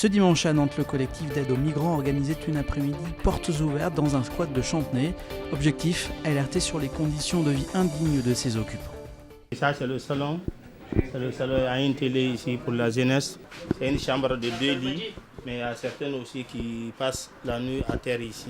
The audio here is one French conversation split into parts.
Ce dimanche à Nantes, le collectif d'aide aux migrants organisait une après-midi portes ouvertes dans un squat de Chantenay. Objectif, alerter sur les conditions de vie indignes de ses occupants. Et ça, c'est le salon. C'est le salon, il y a une télé ici pour la jeunesse. C'est une chambre de 2 lits, mais il y a certaines aussi qui passent la nuit à terre ici.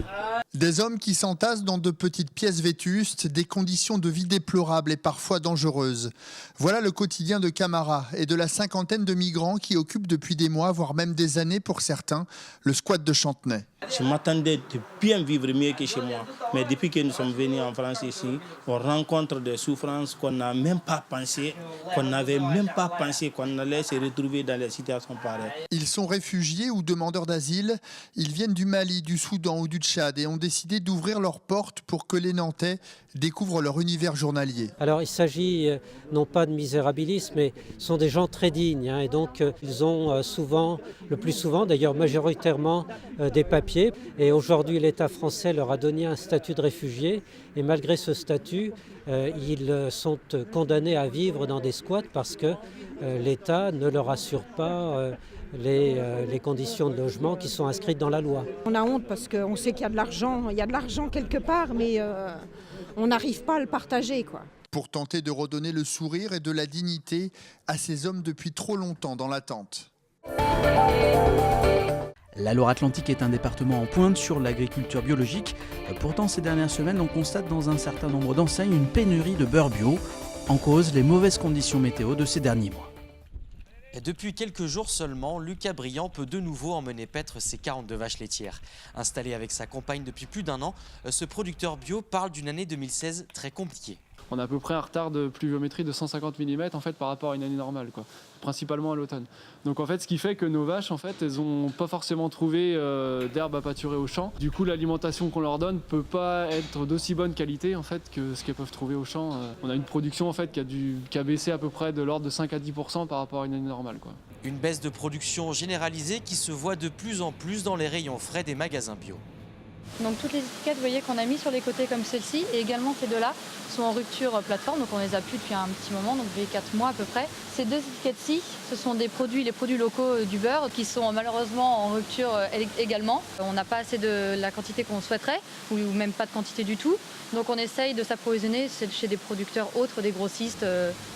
Des hommes qui s'entassent dans de petites pièces vétustes, des conditions de vie déplorables et parfois dangereuses. Voilà le quotidien de Camara et de la cinquantaine de migrants qui occupent depuis des mois, voire même des années pour certains, le squat de Chantenay. Je m'attendais de bien vivre mieux que chez moi. Mais depuis que nous sommes venus en France ici, on rencontre des souffrances qu'on n'a même pas pensé, qu'on n'avait même pas pensé qu'on allait se retrouver dans les situations pareilles. Ils sont réfugiés ou demandeurs d'asile. Ils viennent du Mali, du Soudan ou du Tchad et ont décidé d'ouvrir leurs portes pour que les Nantais découvrent leur univers journalier. Alors il s'agit non pas de misérabilisme, mais ce sont des gens très dignes. Et donc ils ont souvent, le plus souvent d'ailleurs majoritairement, des papiers. Et aujourd'hui l'État français leur a donné un statut de réfugié. Et malgré ce statut, ils sont condamnés à vivre dans des squats parce que l'État ne leur assure pas les conditions de logement qui sont inscrites dans la loi. On a honte parce qu'on sait qu'il y a de l'argent quelque part, mais on n'arrive pas à le partager, quoi. Pour tenter de redonner le sourire et de la dignité à ces hommes depuis trop longtemps dans l'attente. La Loire-Atlantique est un département en pointe sur l'agriculture biologique. Pourtant, ces dernières semaines, on constate dans un certain nombre d'enseignes une pénurie de beurre bio. En cause, les mauvaises conditions météo de ces derniers mois. Et depuis quelques jours seulement, Lucas Briand peut de nouveau emmener paître ses 42 vaches laitières. Installé avec sa compagne depuis plus d'un an, ce producteur bio parle d'une année 2016 très compliquée. On a à peu près un retard de pluviométrie de 150 mm en fait, par rapport à une année normale, quoi. Principalement à l'automne. Donc en fait, ce qui fait que nos vaches, en fait, elles n'ont pas forcément trouvé d'herbe à pâturer au champ. Du coup, l'alimentation qu'on leur donne ne peut pas être d'aussi bonne qualité en fait, que ce qu'elles peuvent trouver au champ. On a une production en fait, qui a baissé à peu près de l'ordre de 5 à 10% par rapport à une année normale, quoi. Une baisse de production généralisée qui se voit de plus en plus dans les rayons frais des magasins bio. Donc toutes les étiquettes, vous voyez, qu'on a mis sur les côtés comme celle-ci, et également ces deux-là sont en rupture plateforme, donc on les a plus depuis un petit moment, donc depuis 4 mois à peu près. Ces deux étiquettes-ci, ce sont les produits locaux du beurre qui sont malheureusement en rupture également. On n'a pas assez de la quantité qu'on souhaiterait, ou même pas de quantité du tout. Donc on essaye de s'approvisionner chez des producteurs autres, des grossistes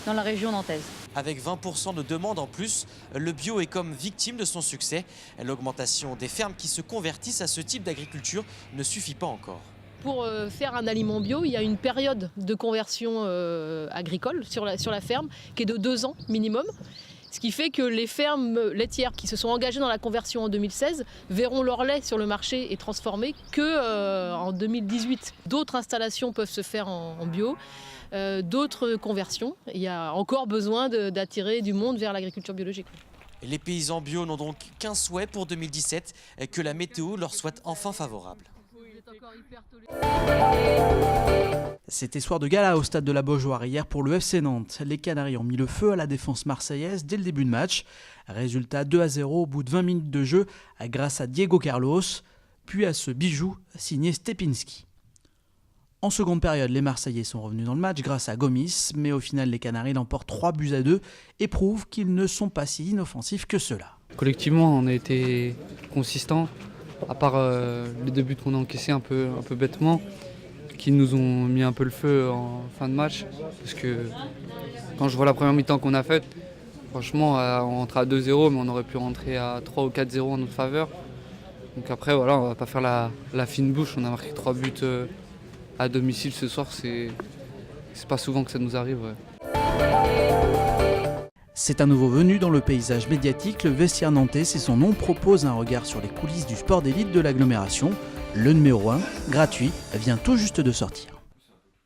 dans la région nantaise. Avec 20% de demandes en plus, le bio est comme victime de son succès. L'augmentation des fermes qui se convertissent à ce type d'agriculture ne suffit pas encore. Pour faire un aliment bio, il y a une période de conversion agricole sur la ferme qui est de 2 ans minimum. Ce qui fait que les fermes laitières qui se sont engagées dans la conversion en 2016 verront leur lait sur le marché et transformé qu'en 2018. D'autres installations peuvent se faire en bio. D'autres conversions. Il y a encore besoin d'attirer du monde vers l'agriculture biologique. Les paysans bio n'ont donc qu'un souhait pour 2017, que la météo leur soit enfin favorable. C'était soir de gala au stade de la Beaujoire hier pour le FC Nantes. Les Canaries ont mis le feu à la défense marseillaise dès le début de match. Résultat 2-0 au bout de 20 minutes de jeu grâce à Diego Carlos, puis à ce bijou signé Stepinski. En seconde période, les Marseillais sont revenus dans le match grâce à Gomis, mais au final, les Canaries l'emportent 3-2 et prouvent qu'ils ne sont pas si inoffensifs que cela. Collectivement, on a été consistants, à part les 2 buts qu'on a encaissés un peu bêtement, qui nous ont mis un peu le feu en fin de match. Parce que quand je vois la première mi-temps qu'on a faite, franchement, on rentre à 2-0, mais on aurait pu rentrer à 3 ou 4-0 en notre faveur. Donc après, voilà, on va pas faire la fine bouche, on a marqué 3 buts à domicile ce soir, c'est pas souvent que ça nous arrive. Ouais. C'est un nouveau venu dans le paysage médiatique. Le Vestiaire nantais, c'est son nom, propose un regard sur les coulisses du sport d'élite de l'agglomération. Le numéro 1, gratuit, vient tout juste de sortir.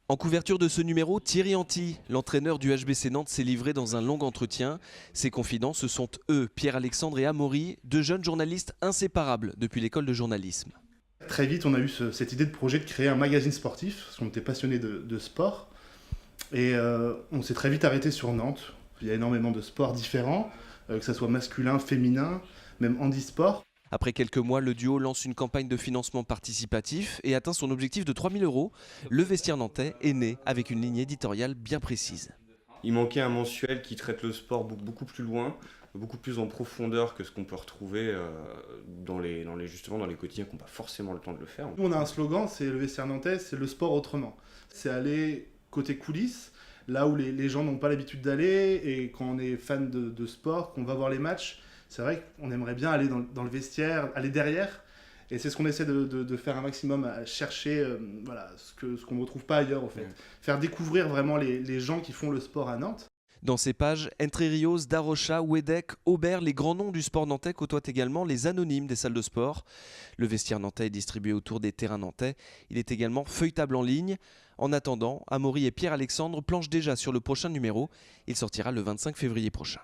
En couverture de ce numéro, Thierry Anti, l'entraîneur du HBC Nantes, s'est livré dans un long entretien. Ses confidents, ce sont eux, Pierre-Alexandre et Amaury, 2 jeunes journalistes inséparables depuis l'école de journalisme. Très vite, on a eu cette idée de projet de créer un magazine sportif, parce qu'on était passionné de sport. Et on s'est très vite arrêté sur Nantes. Il y a énormément de sports différents, que ce soit masculin, féminin, même handisport. Après quelques mois, le duo lance une campagne de financement participatif et atteint son objectif de 3 000 €. Le Vestiaire nantais est né avec une ligne éditoriale bien précise. Il manquait un mensuel qui traite le sport beaucoup plus loin, beaucoup plus en profondeur que ce qu'on peut retrouver justement dans les quotidiens qui n'ont pas forcément le temps de le faire. Nous, on a un slogan, c'est le vestiaire nantais, c'est le sport autrement. C'est aller côté coulisses, là où les gens n'ont pas l'habitude d'aller, et quand on est fan de sport, qu'on va voir les matchs, c'est vrai qu'on aimerait bien aller dans le vestiaire, aller derrière, et c'est ce qu'on essaie de faire un maximum, à chercher ce qu'on ne retrouve pas ailleurs, en fait. Faire découvrir vraiment les gens qui font le sport à Nantes. Dans ces pages, Entre Rios, Darocha, Wedek, Aubert, les grands noms du sport nantais côtoient également les anonymes des salles de sport. Le vestiaire nantais est distribué autour des terrains nantais. Il est également feuilletable en ligne. En attendant, Amaury et Pierre-Alexandre planchent déjà sur le prochain numéro. Il sortira le 25 février prochain.